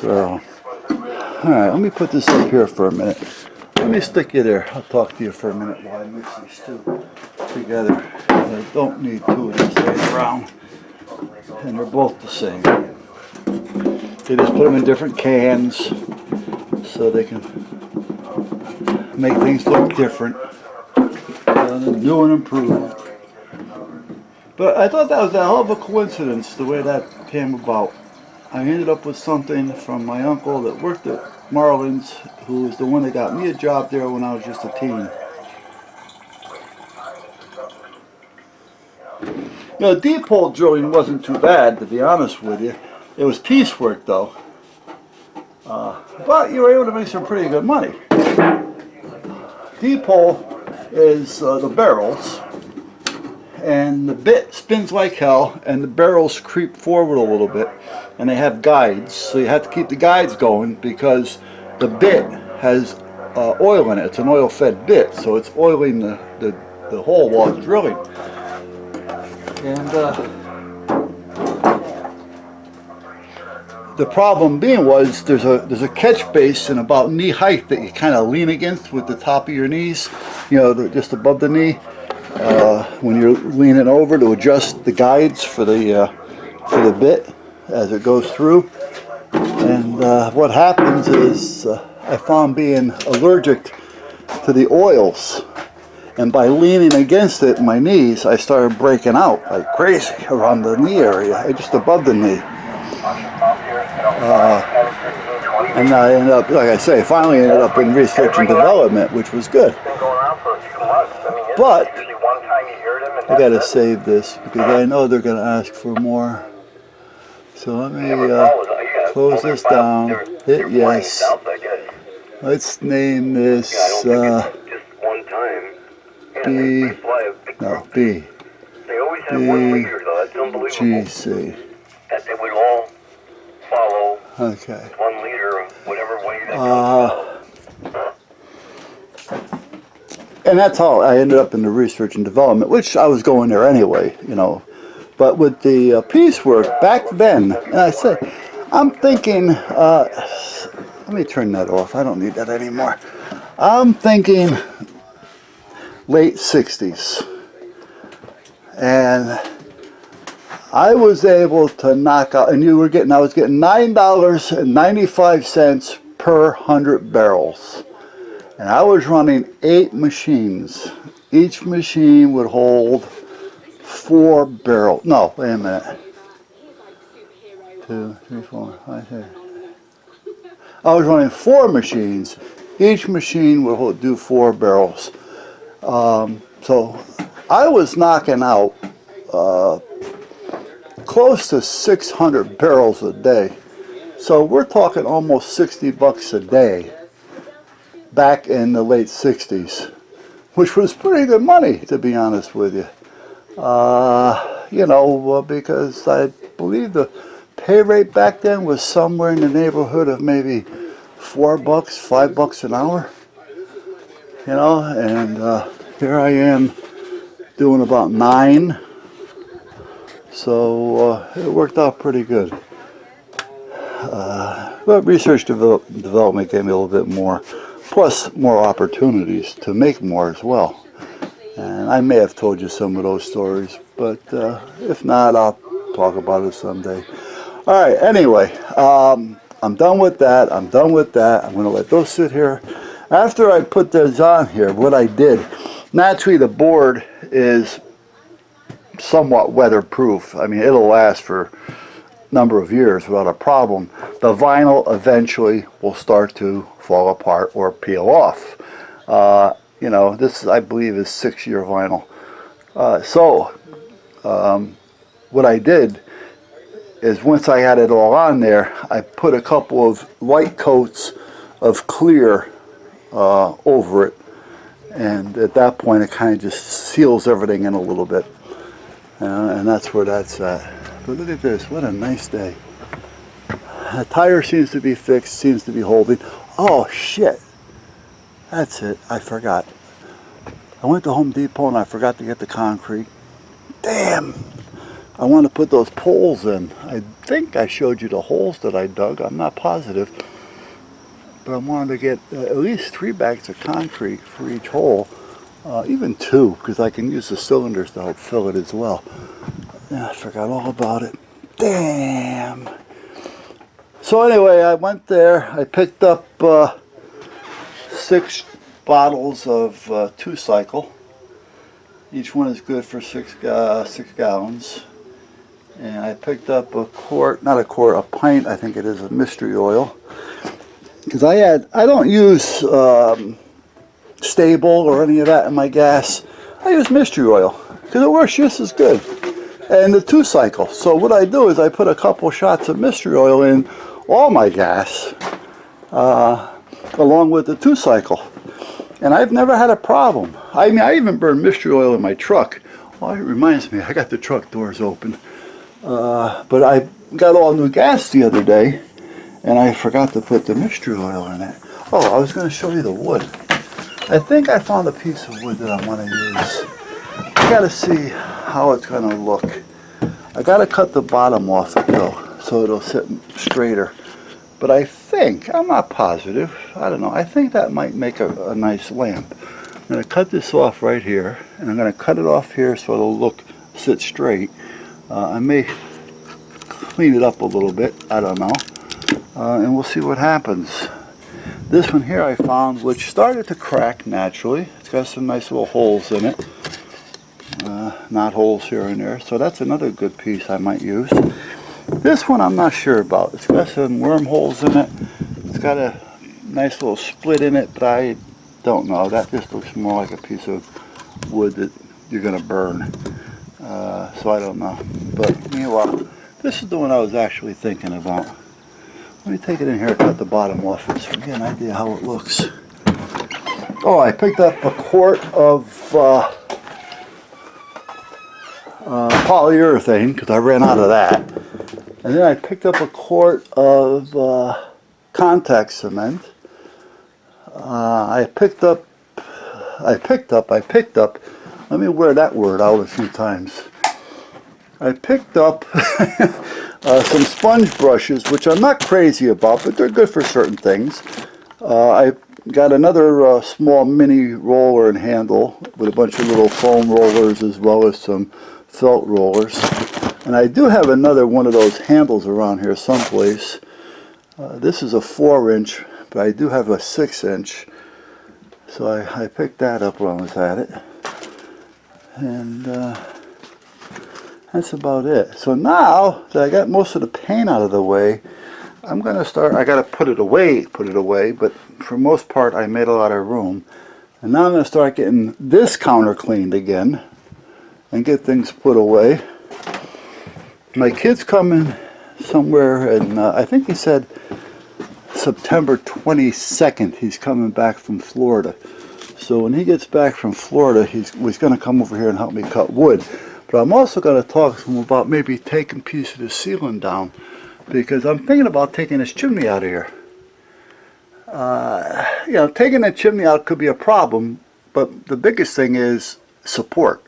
So, alright, let me put this up here for a minute. Let me stick you there. I'll talk to you for a minute while I mix these two together. I don't need two of these laying around. And they're both the same. They just put them in different cans so they can make things look different. New and improved. But I thought that was a hell of a coincidence the way that came about. I ended up with something from my uncle that worked at Marlin's, who was the one that got me a job there when I was just a teen. You know, deep hole drilling wasn't too bad, to be honest with you. It was piecework though. But you were able to make some pretty good money. Deep hole is the barrels, and the bit spins like hell, and the barrels creep forward a little bit, and they have guides, so you have to keep the guides going because the bit has oil in it. It's an oil-fed bit, so it's oiling the hole while it's drilling. And the problem being was there's a catch basin about knee height that you kind of lean against with the top of your knees, you know, just above the knee, when you're leaning over to adjust the guides for the bit as it goes through. And what happens is I found being allergic to the oils, and by leaning against it in my knees, I started breaking out like crazy around the knee area, just above the knee. And I ended up, like I say, finally ended up in research and development, which was good. But I got to save this because I know they're going to ask for more. So let me close this down, hit yes. Let's name this BGC. Okay. 1 liter of whatever way they and that's how I ended up in the research and development, which I was going there anyway, you know. But with the piecework back then, and I said, I'm thinking, let me turn that off. I don't need that anymore. I'm thinking late 60s. And I was able to knock out, and I was getting $9.95 per 100 barrels. And I was running 8 machines. Each machine would hold 4 barrels. No, wait a minute. 2, 3, 4, 5, 6. I was running 4 machines. Each machine would do 4 barrels. So I was knocking out close to 600 barrels a day. So we're talking almost $60 a day back in the late 60s, which was pretty good money, to be honest with you. You know, because I believe the pay rate back then was somewhere in the neighborhood of maybe $4, $5 an hour. You know, and here I am doing about 9. So it worked out pretty good. But research development gave me a little bit more, plus more opportunities to make more as well. And I may have told you some of those stories, but if not, I'll talk about it someday. All right, anyway, I'm done with that. I'm going to let those sit here. After I put those on here, what I did, naturally the board is somewhat weatherproof. I mean, it'll last for a number of years without a problem. The vinyl eventually will start to fall apart or peel off. You know, this I believe is 6-year vinyl. What I did is once I had it all on there, I put a couple of light coats of clear over it, and at that point it kind of just seals everything in a little bit. And that's where that's at. But look at this, what a nice day. The tire seems to be fixed, seems to be holding. Oh shit, that's it, I forgot. I went to Home Depot and I forgot to get the concrete. Damn, I want to put those poles in. I think I showed you the holes that I dug. I'm not positive. But I wanted to get at least 3 bags of concrete for each hole. Even 2, because I can use the cylinders to help fill it as well. Yeah, I forgot all about it. Damn. So anyway, I went there. I picked up 6 bottles of 2-cycle. Each one is good for 6 gallons. And I picked up a pint, I think it is, of mystery oil. Because I don't use Stable or any of that in my gas. I use mystery oil because it works just as good. And the 2-cycle. So what I do is I put a couple shots of mystery oil in all my gas along with the 2-cycle. And I've never had a problem. I mean, I even burn mystery oil in my truck. Well, it reminds me, I got the truck doors open. But I got all new gas the other day, and I forgot to put the mystery oil in it. Oh, I was going to show you the wood. I think I found a piece of wood that I want to use. I got to see how it's going to look. I got to cut the bottom off it though, so it'll sit straighter. But I think, I'm not positive, I don't know, I think that might make a nice lamp. I'm going to cut this off right here, and I'm going to cut it off here so it'll sit straight. I may clean it up a little bit, I don't know, and we'll see what happens. This one here I found, which started to crack naturally. It's got some nice little holes in it, knot holes here and there, so that's another good piece I might use. This one I'm not sure about. It's got some wormholes in it. It's got a nice little split in it, but I don't know. That just looks more like a piece of wood that you're going to burn. So I don't know. But meanwhile, this is the one I was actually thinking about. Let me take it in here and cut the bottom off it so we get an idea how it looks. Oh, I picked up a quart of polyurethane because I ran out of that. And then I picked up a quart of contact cement. I picked up, let me wear that word out a few times. I picked up some sponge brushes, which I'm not crazy about, but they're good for certain things. I got another small mini roller and handle with a bunch of little foam rollers as well as some felt rollers. And I do have another one of those handles around here someplace. This is a 4-inch, but I do have a 6-inch. So I picked that up when I was at it. And that's about it. So now that I got most of the paint out of the way, I'm going to start, I got to put it away, but for most part I made a lot of room. And now I'm going to start getting this counter cleaned again and get things put away. My kid's coming somewhere, and I think he said September 22nd he's coming back from Florida. So when he gets back from Florida, he's going to come over here and help me cut wood. But I'm also going to talk to him about maybe taking a piece of the ceiling down, because I'm thinking about taking this chimney out of here. You know, taking that chimney out could be a problem, but the biggest thing is support.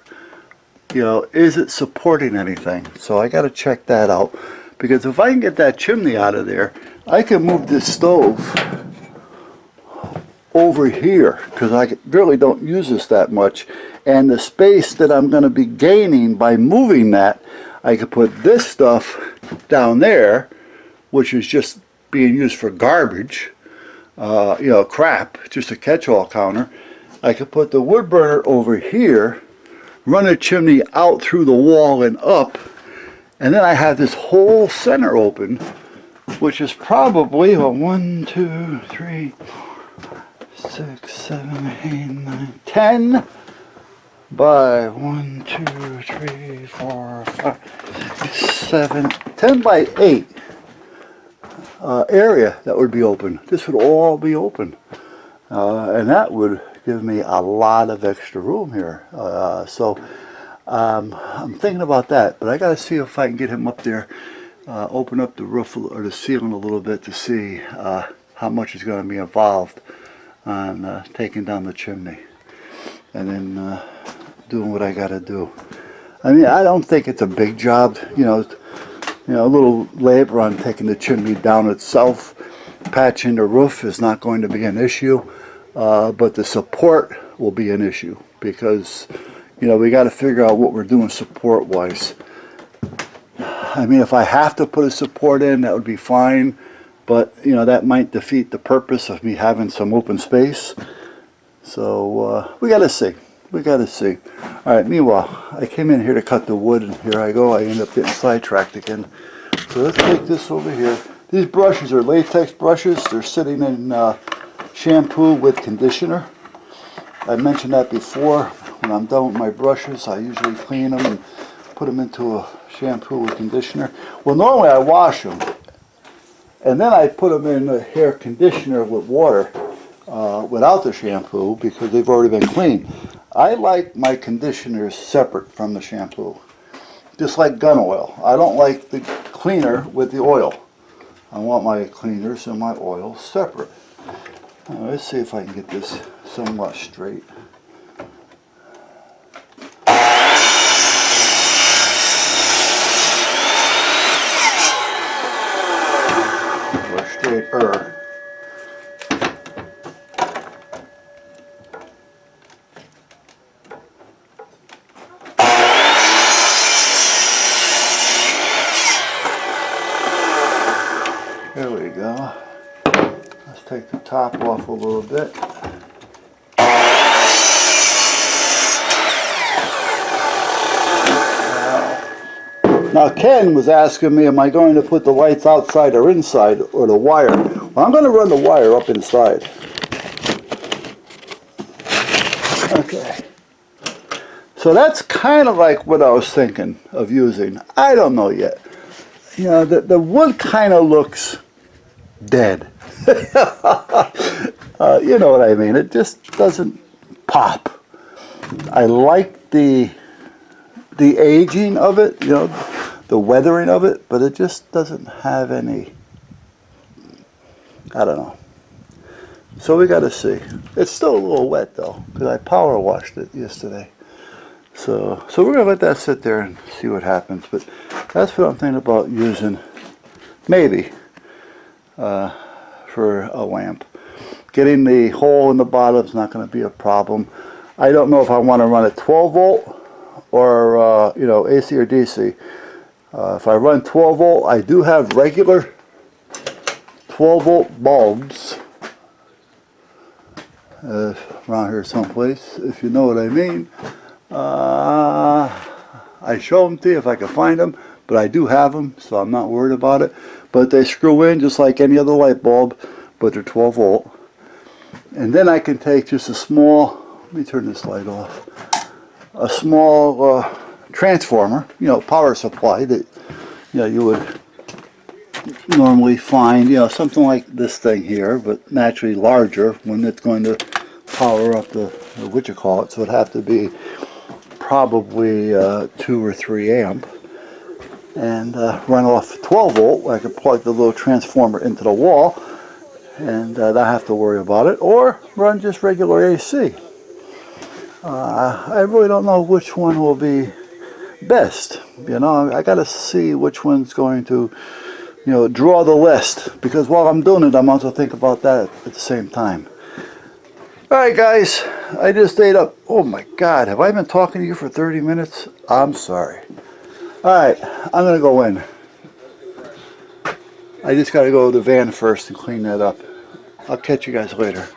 You know, is it supporting anything? So I got to check that out, because if I can get that chimney out of there, I can move this stove over here, because I really don't use this that much, and the space that I'm going to be gaining by moving that, I could put this stuff down there, which is just being used for garbage, you know, crap, just a catch-all counter. I could put the wood burner over here, run a chimney out through the wall and up, and then I have this whole center open, which is probably a 1, 2, 3, 6, 7, 8, 9, 10 by 1, 2, 3, 4, 5, 6, 7, 10 by 8 area that would be open. This would all be open, and that would give me a lot of extra room here. So I'm thinking about that, but I got to see if I can get him up there, open up the roof or the ceiling a little bit to see how much is going to be involved on taking down the chimney, and then doing what I got to do. I mean, I don't think it's a big job, a little labor on taking the chimney down itself. Patching the roof is not going to be an issue, but the support will be an issue because, we got to figure out what we're doing support-wise. I mean, if I have to put a support in, that would be fine, but, that might defeat the purpose of me having some open space. So, we got to see. We got to see. All right, meanwhile, I came in here to cut the wood, and here I go. I end up getting sidetracked again. So let's take this over here. These brushes are latex brushes. They're sitting in shampoo with conditioner. I mentioned that before. When I'm done with my brushes, I usually clean them and put them into a shampoo with conditioner. Well, normally I wash them, and then I put them in a hair conditioner with water without the shampoo because they've already been cleaned. I like my conditioners separate from the shampoo, just like gun oil. I don't like the cleaner with the oil. I want my cleaners and my oil separate. Let's see if I can get this somewhat straight. Or straighter. There we go. Let's take the top off a little bit. Now Ken was asking me, am I going to put the lights outside or inside or the wire? Well, I'm going to run the wire up inside. Okay. So that's kind of like what I was thinking of using. I don't know yet. The wood kind of looks dead. You know what I mean? It just doesn't pop. I like the aging of it, the weathering of it, but it just doesn't have any, I don't know. So we got to see. It's still a little wet though, because I power washed it yesterday. So we're going to let that sit there and see what happens. But that's what I'm thinking about using, maybe, for a lamp. Getting the hole in the bottom is not going to be a problem. I don't know if I want to run a 12 volt or, AC or DC. If I run 12 volt, I do have regular 12 volt bulbs around here someplace, if you know what I mean. I show them to you if I can find them, but I do have them, so I'm not worried about it. But they screw in just like any other light bulb, but they're 12 volt. And then I can take just a small, let me turn this light off, a small transformer, power supply that you would normally find, something like this thing here, but naturally larger when it's going to power up the so it'd have to be probably 2 or 3 amp and run off 12 volt. I could plug the little transformer into the wall and not have to worry about it, or run just regular AC. I really don't know which one will be best. I got to see which one's going to draw the list, because while I'm doing it, I'm also thinking about that at the same time. Alright guys, I just ate up, oh my god, have I been talking to you for 30 minutes? I'm sorry. Alright, I'm going to go in. I just got to go to the van first and clean that up. I'll catch you guys later.